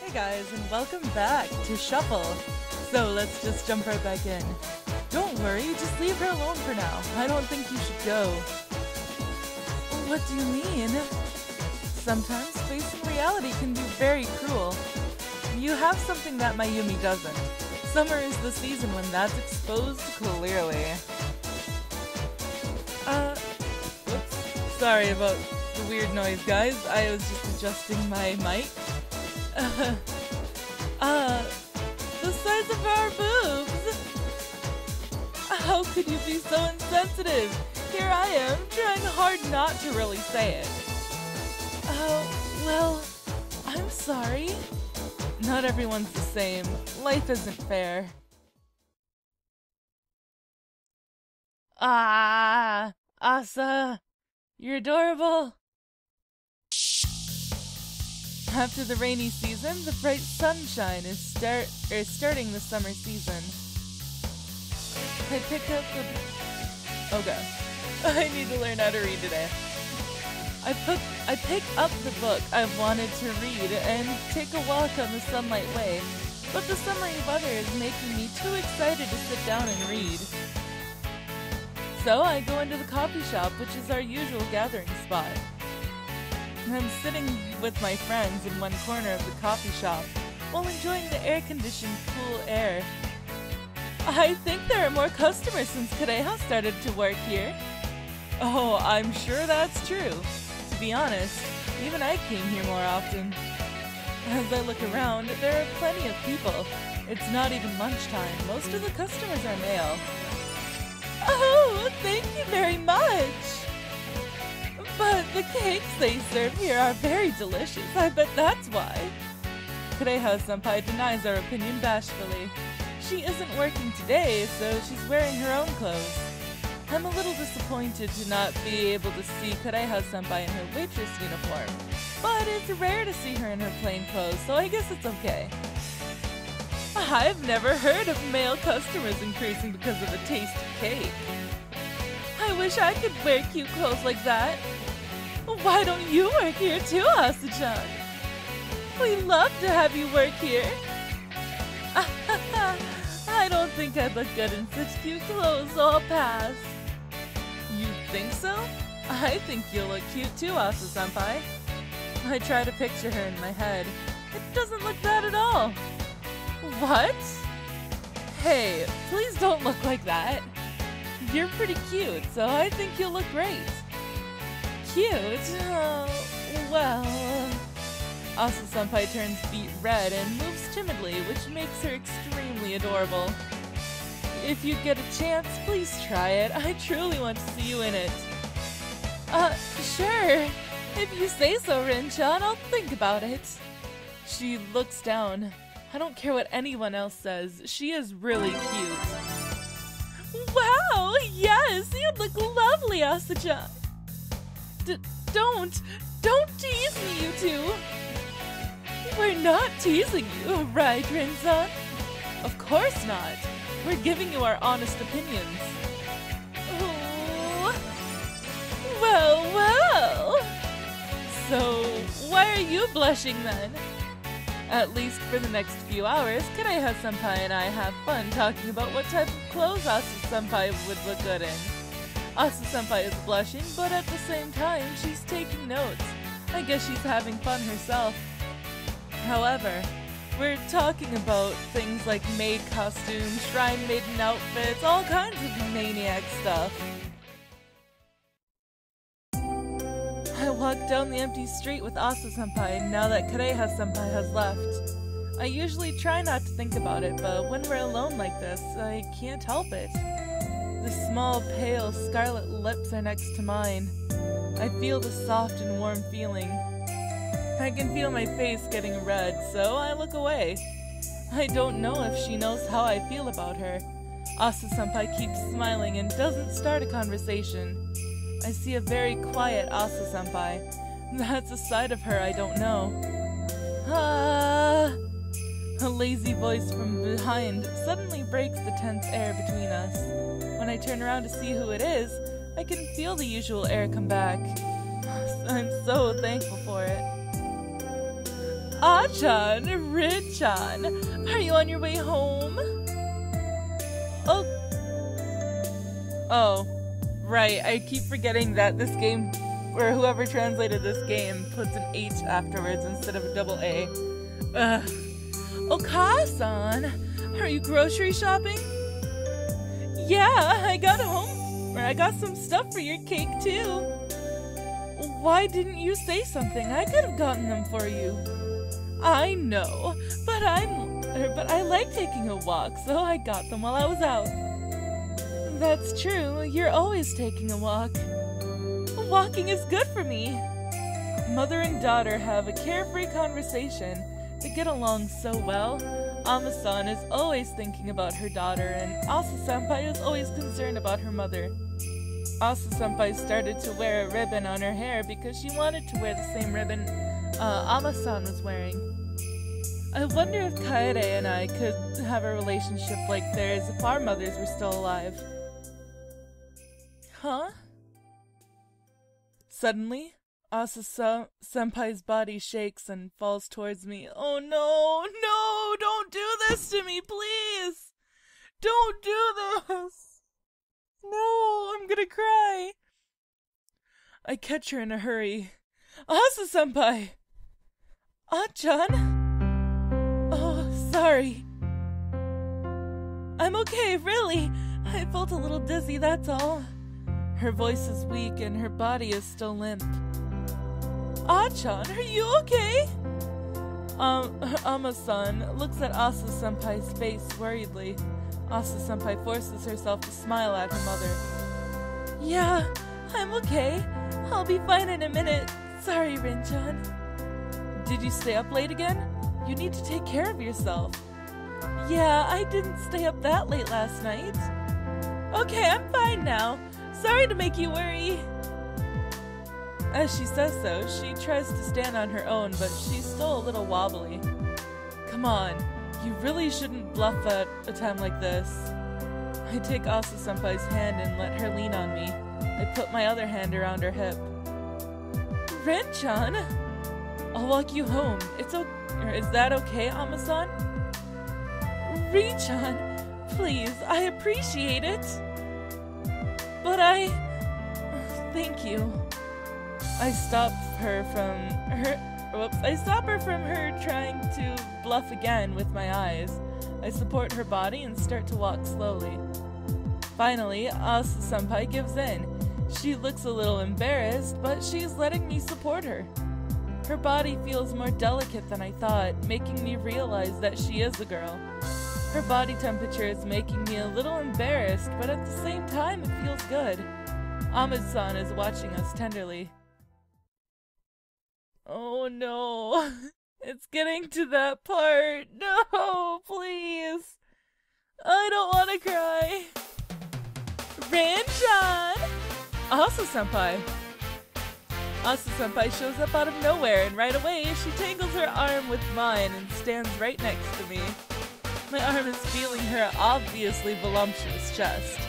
Hey guys, and welcome back to Shuffle. So let's just jump right back in. Don't worry, just leave her alone for now. I don't think you should go. What do you mean? Sometimes facing reality can be very cruel. You have something that Mayumi doesn't. Summer is the season when that's exposed clearly. Whoops. Sorry about the weird noise, guys. I was just adjusting my mic. The size of our boobs! How could you be so insensitive? Here I am, trying hard not to really say it. Well, I'm sorry. Not everyone's the same. Life isn't fair. Ah, Asa, you're adorable. After the rainy season, the bright sunshine is starting the summer season. I pick up the... Oh god. I need to learn how to read today. I pick up the book I've wanted to read and take a walk on the Sunlight Way, but the summery weather is making me too excited to sit down and read. So I go into the coffee shop, which is our usual gathering spot. I'm sitting with my friends in one corner of the coffee shop while enjoying the air-conditioned, cool air. I think there are more customers since Kareha started to work here. Oh, I'm sure that's true. To be honest, even I came here more often. As I look around, there are plenty of people. It's not even lunchtime. Most of the customers are male. Oh, thank you very much! But the cakes they serve here are very delicious. I bet that's why. Kareha-senpai denies our opinion bashfully. She isn't working today, so she's wearing her own clothes. I'm a little disappointed to not be able to see Kareha-senpai in her waitress uniform, but it's rare to see her in her plain clothes, so I guess it's okay. I've never heard of male customers increasing because of the taste of cake. I wish I could wear cute clothes like that. Why don't you work here too, Asa-chan? We'd love to have you work here. I don't think I'd look good in such cute clothes, so I'll pass. You think so? I think you'll look cute too, Asa-senpai. I try to picture her in my head. It doesn't look bad at all. What? Hey, please don't look like that. You're pretty cute, so I think you'll look great. Cute? Oh, well... Asa-senpai turns beet red and moves timidly, which makes her extremely adorable. If you get a chance, please try it. I truly want to see you in it. Sure. If you say so, Rin-chan, I'll think about it. She looks down. I don't care what anyone else says. She is really cute. Wow! Yes! You'd look lovely, Asa-chan! Don't tease me, you two! We're not teasing you, right, Rin-san? Of course not. We're giving you our honest opinions. Oh. Well. So, why are you blushing then? At least for the next few hours, Kareha-senpai and I have fun talking about what type of clothes Asa-senpai would look good in. Asa-senpai is blushing, but at the same time, she's taking notes. I guess she's having fun herself. However, we're talking about things like maid costumes, shrine maiden outfits, all kinds of maniac stuff. I walk down the empty street with Asa-senpai now that Kareha-senpai has left. I usually try not to think about it, but when we're alone like this, I can't help it. The small, pale, scarlet lips are next to mine. I feel the soft and warm feeling. I can feel my face getting red, so I look away. I don't know if she knows how I feel about her. Asa-senpai keeps smiling and doesn't start a conversation. I see a very quiet Asa-senpai. That's a side of her I don't know. A lazy voice from behind suddenly breaks the tense air between us. When I turn around to see who it is, I can feel the usual air come back. I'm so thankful for it. Ah-chan, Rin-chan, are you on your way home? Oh, right, I keep forgetting that this game, or whoever translated this game, puts an H afterwards instead of a double A. Ugh. Oka-san, are you grocery shopping? Yeah, I got some stuff for your cake too. Why didn't you say something? I could have gotten them for you. I know, but I like taking a walk, so I got them while I was out. That's true, you're always taking a walk. Walking is good for me. Mother and daughter have a carefree conversation. They get along so well. Ama-san is always thinking about her daughter, and Asa-senpai is always concerned about her mother. Asa-senpai started to wear a ribbon on her hair because she wanted to wear the same ribbon Ama-san was wearing. I wonder if Kaede and I could have a relationship like theirs if our mothers were still alive. Huh? Suddenly, Asa-senpai's body shakes and falls towards me. Oh no, no, don't do this to me, please! Don't do this! No, I'm gonna cry. I catch her in a hurry. Asa-senpai! Ah-chan? Oh, sorry. I'm okay, really. I felt a little dizzy, that's all. Her voice is weak and her body is still limp. Ah-chan, are you okay? Ama-san looks at Asa-senpai's face worriedly. Asa-senpai forces herself to smile at her mother. Yeah, I'm okay. I'll be fine in a minute. Sorry, Rin-chan. Did you stay up late again? You need to take care of yourself. Yeah, I didn't stay up that late last night. Okay, I'm fine now. Sorry to make you worry. As she says so, she tries to stand on her own, but she's still a little wobbly. Come on, you really shouldn't bluff at a time like this. I take Asa-senpai's hand and let her lean on me. I put my other hand around her hip. Ren-chan, I'll walk you home. Is that okay, Ama-san? Ri-chan, please, I appreciate it. But thank you. I stop her from her trying to bluff again with my eyes. I support her body and start to walk slowly. Finally, Asa-senpai gives in. She looks a little embarrassed, but she's letting me support her. Her body feels more delicate than I thought, making me realize that she is a girl. Her body temperature is making me a little embarrassed, but at the same time it feels good. Ahmed-san is watching us tenderly. Oh no, it's getting to that part. No, please. I don't want to cry. Ran-chan! Asa-senpai. Asa-senpai shows up out of nowhere, and right away she tangles her arm with mine and stands right next to me. My arm is feeling her obviously voluptuous chest.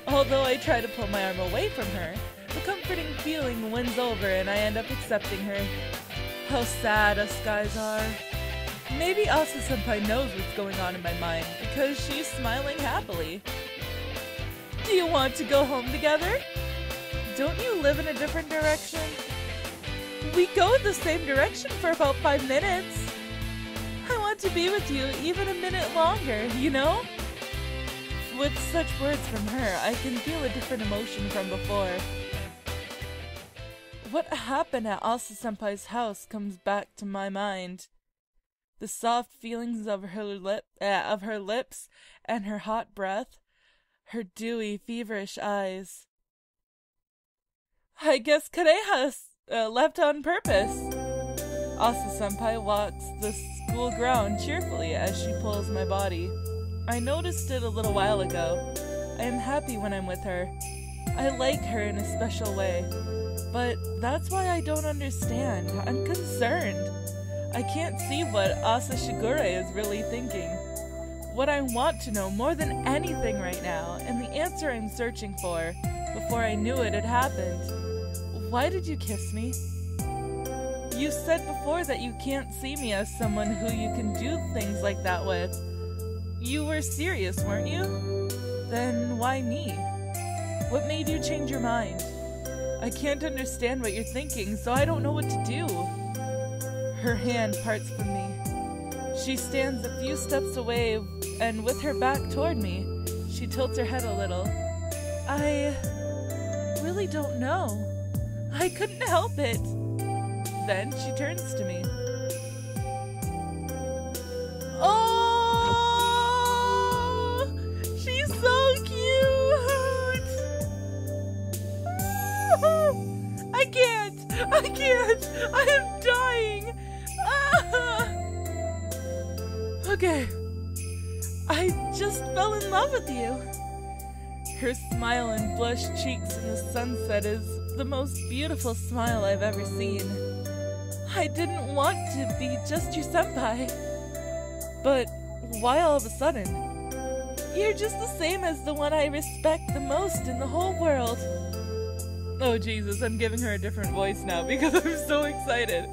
Although I try to pull my arm away from her, the comforting feeling wins over and I end up accepting her. How sad us guys are. Maybe Asa-senpai knows what's going on in my mind because she's smiling happily. Do you want to go home together? Don't you live in a different direction? We go the same direction for about 5 minutes. I want to be with you even a minute longer, you know? With such words from her, I can feel a different emotion from before. What happened at Asa-senpai's house comes back to my mind. The soft feelings of her lips and her hot breath, her dewy, feverish eyes. I guess Kareha left on purpose. Asa-senpai walks the school ground cheerfully as she pulls my body. I noticed it a little while ago. I am happy when I'm with her. I like her in a special way. But that's why I don't understand. I'm concerned. I can't see what Asa Shigure is really thinking. What I want to know more than anything right now, and the answer I'm searching for, before I knew it had happened. Why did you kiss me? You said before that you can't see me as someone who you can do things like that with. You were serious, weren't you? Then why me? What made you change your mind? I can't understand what you're thinking, so I don't know what to do. Her hand parts from me. She stands a few steps away, and with her back toward me, she tilts her head a little. I really don't know. I couldn't help it. Then she turns to me. Oh, she's so cute. I can't. I am dying. Okay. I just fell in love with you. Her smile and blushed cheeks in the sunset is the most beautiful smile I've ever seen. I didn't want to be just your senpai. But why all of a sudden? You're just the same as the one I respect the most in the whole world. Oh Jesus, I'm giving her a different voice now because I'm so excited.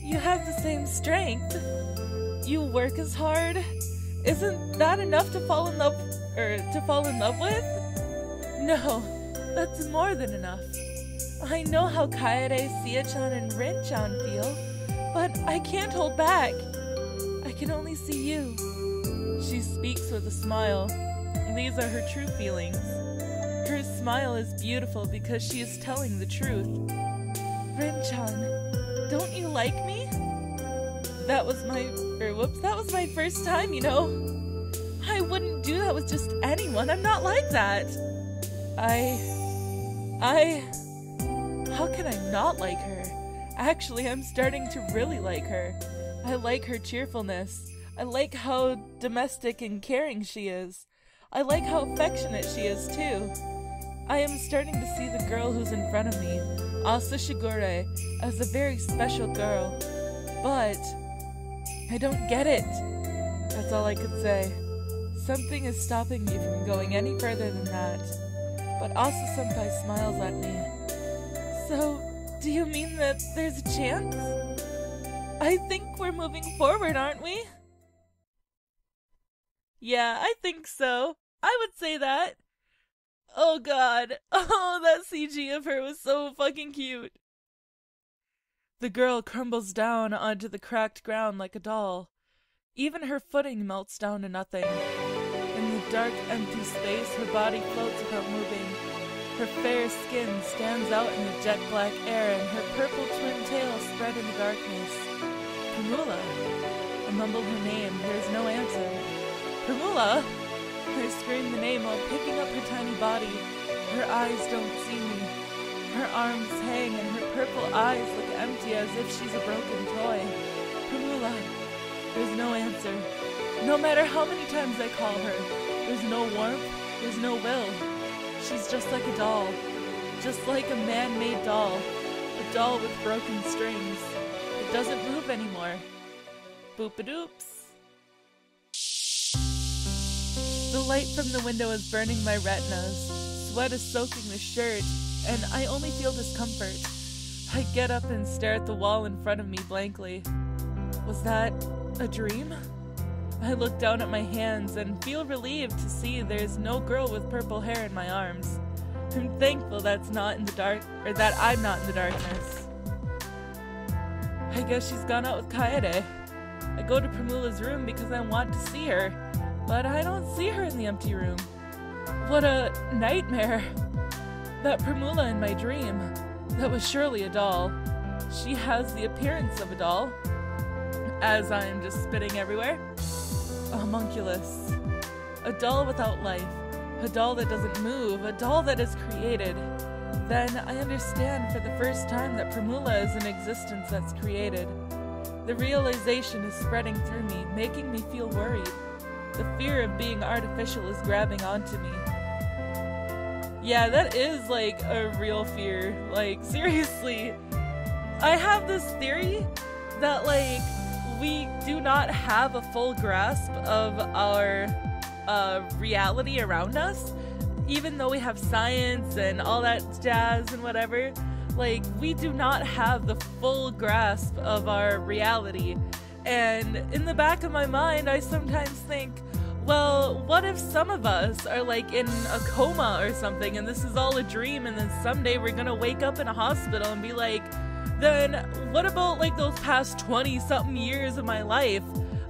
You have the same strength. You work as hard. Isn't that enough to fall in love with? No, that's more than enough. I know how Kaede, Sia-chan, and Rin-chan feel, but I can't hold back. I can only see you. She speaks with a smile. These are her true feelings. Her smile is beautiful because she is telling the truth. Rin-chan, don't you like me? That was my first time, you know. I wouldn't do that with just anyone. I'm not like that. How can I not like her? Actually, I'm starting to really like her. I like her cheerfulness. I like how domestic and caring she is. I like how affectionate she is, too. I am starting to see the girl who's in front of me, Asa Shigure, as a very special girl. But I don't get it. That's all I could say. Something is stopping me from going any further than that. But Asa-senpai smiles at me. So, do you mean that there's a chance? I think we're moving forward, aren't we? Yeah, I think so. I would say that. Oh god. Oh, that CG of her was so fucking cute. The girl crumbles down onto the cracked ground like a doll. Even her footing melts down to nothing. In the dark, empty space, her body floats without moving. Her fair skin stands out in the jet-black air, and her purple twin tail spread in the darkness. Primula. I mumble her name. There's no answer. Primula! I scream the name while picking up her tiny body. Her eyes don't see me. Her arms hang, and her purple eyes look empty as if she's a broken toy. Primula. There's no answer. No matter how many times I call her, there's no warmth, there's no will. She's just like a doll. Just like a man-made doll. A doll with broken strings. It doesn't move anymore. Boop-a-doops. The light from the window is burning my retinas. Sweat is soaking the shirt, and I only feel discomfort. I get up and stare at the wall in front of me blankly. Was that a dream? I look down at my hands and feel relieved to see there's no girl with purple hair in my arms. I'm thankful that's not in the dark, or that I'm not in the darkness. I guess she's gone out with Kaede. I go to Primula's room because I want to see her, but I don't see her in the empty room. What a nightmare. That Primula in my dream, that was surely a doll. She has the appearance of a doll, as I'm just spitting everywhere. A homunculus. A doll without life. A doll that doesn't move. A doll that is created. Then I understand for the first time that Primula is an existence that's created. The realization is spreading through me, making me feel worried. The fear of being artificial is grabbing onto me. Yeah, that is like a real fear. Like, seriously. I have this theory that like we do not have a full grasp of our reality around us, even though we have science and all that jazz and whatever. Like, we do not have the full grasp of our reality. And in the back of my mind, I sometimes think, well, what if some of us are like in a coma or something and this is all a dream, and then someday we're gonna wake up in a hospital and be like, then what about like those past 20-something years of my life?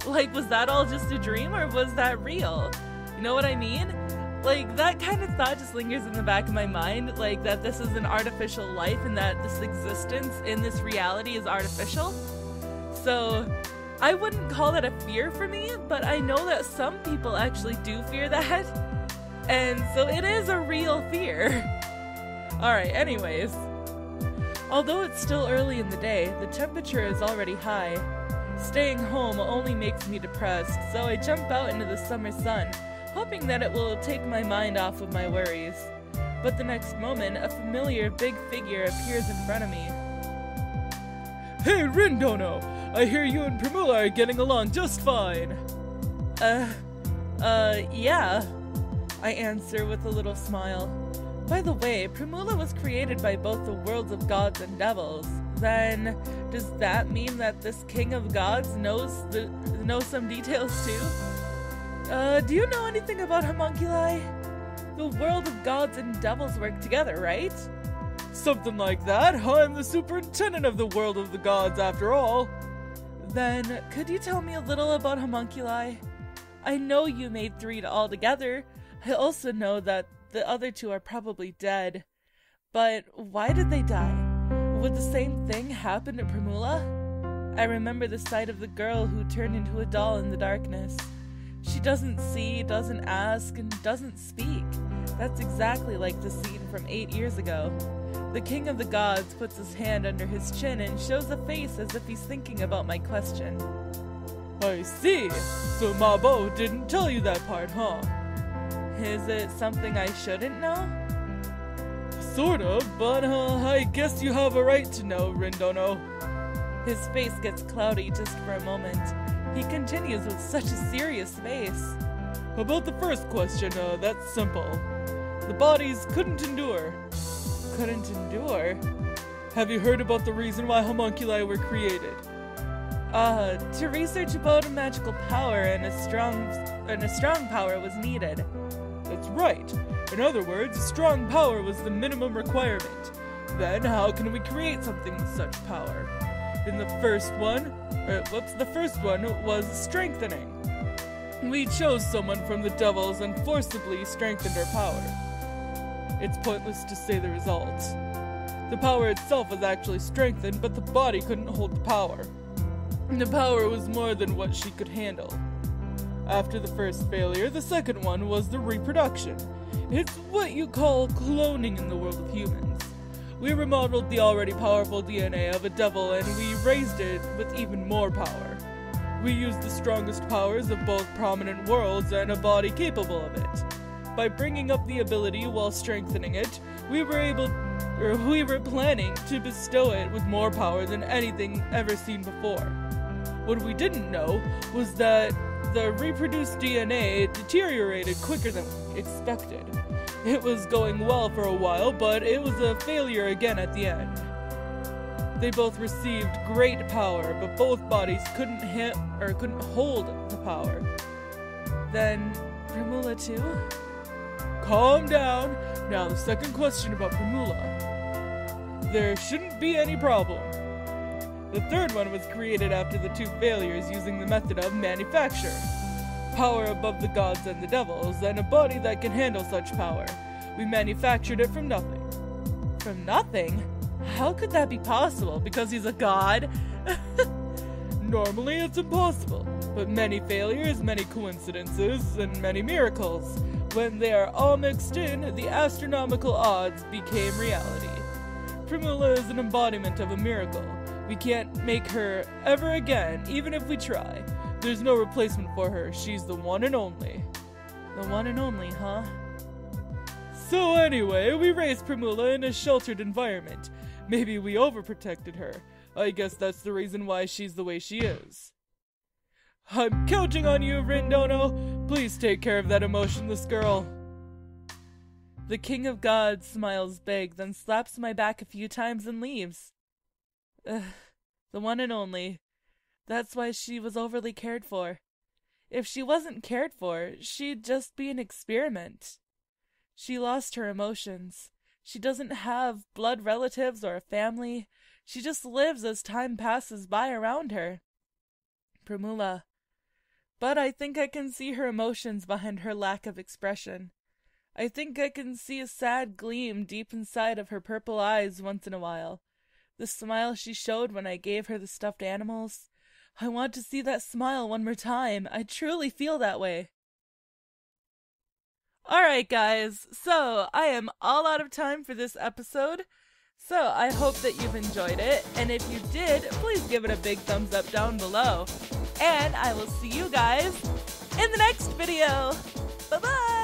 Like, was that all just a dream or was that real? You know what I mean? Like, that kind of thought just lingers in the back of my mind, like that this is an artificial life and that this existence in this reality is artificial. So I wouldn't call that a fear for me, but I know that some people actually do fear that. And so it is a real fear. Alright, anyways. Although it's still early in the day, the temperature is already high. Staying home only makes me depressed, so I jump out into the summer sun, hoping that it will take my mind off of my worries. But the next moment, a familiar big figure appears in front of me. Hey, Rindono! I hear you and Primula are getting along just fine. Yeah. I answer with a little smile. By the way, Primula was created by both the worlds of gods and devils. Then, does that mean that this king of gods knows some details too? Do you know anything about homunculi? The world of gods and devils work together, right? Something like that. I'm the superintendent of the world of the gods, after all. Then, could you tell me a little about homunculi? I know you made 3 altogether. I also know that the other 2 are probably dead. But why did they die? Would the same thing happen to Primula? I remember the sight of the girl who turned into a doll in the darkness. She doesn't see, doesn't ask, and doesn't speak. That's exactly like the scene from 8 years ago. The king of the gods puts his hand under his chin and shows a face as if he's thinking about my question. I see. So Mabo didn't tell you that part, huh? Is it something I shouldn't know? Sort of, but I guess you have a right to know, Rindono. His face gets cloudy just for a moment. He continues with such a serious face. About the first question, that's simple. The bodies couldn't endure. Couldn't endure? Have you heard about the reason why homunculi were created? To research about a magical power and a strong power was needed. That's right. In other words, a strong power was the minimum requirement. Then how can we create something with such power? The first one was strengthening. We chose someone from the devils and forcibly strengthened our power. It's pointless to say the result. The power itself was actually strengthened, but the body couldn't hold the power. The power was more than what she could handle. After the first failure, the second one was the reproduction. It's what you call cloning in the world of humans. We remodeled the already powerful DNA of a devil and we raised it with even more power. We used the strongest powers of both prominent worlds and a body capable of it. By bringing up the ability while strengthening it, we were planning to bestow it with more power than anything ever seen before. What we didn't know was that the reproduced DNA deteriorated quicker than expected. It was going well for a while, but it was a failure again at the end. They both received great power, but both bodies couldn't hold the power. Then, Primula too? Calm down. Now the second question about Primula. There shouldn't be any problem. The third one was created after the 2 failures using the method of manufacture. Power above the gods and the devils, and a body that can handle such power. We manufactured it from nothing. From nothing? How could that be possible? Because he's a god? Normally it's impossible, but many failures, many coincidences, and many miracles. When they are all mixed in, the astronomical odds became reality. Primula is an embodiment of a miracle. We can't make her ever again, even if we try. There's no replacement for her. She's the one and only. The one and only, huh? So anyway, we raised Primula in a sheltered environment. Maybe we overprotected her. I guess that's the reason why she's the way she is. I'm counting on you, Rindono. Please take care of that emotionless girl. The king of gods smiles big, then slaps my back a few times and leaves. The one and only. That's why she was overly cared for. If she wasn't cared for, she'd just be an experiment. She lost her emotions. She doesn't have blood relatives or a family. She just lives as time passes by around her. Primula. But I think I can see her emotions behind her lack of expression. I think I can see a sad gleam deep inside of her purple eyes once in a while. The smile she showed when I gave her the stuffed animals. I want to see that smile one more time. I truly feel that way. Alright guys, so I am all out of time for this episode. So I hope that you've enjoyed it, and if you did, please give it a big thumbs up down below. And I will see you guys in the next video. Bye-bye!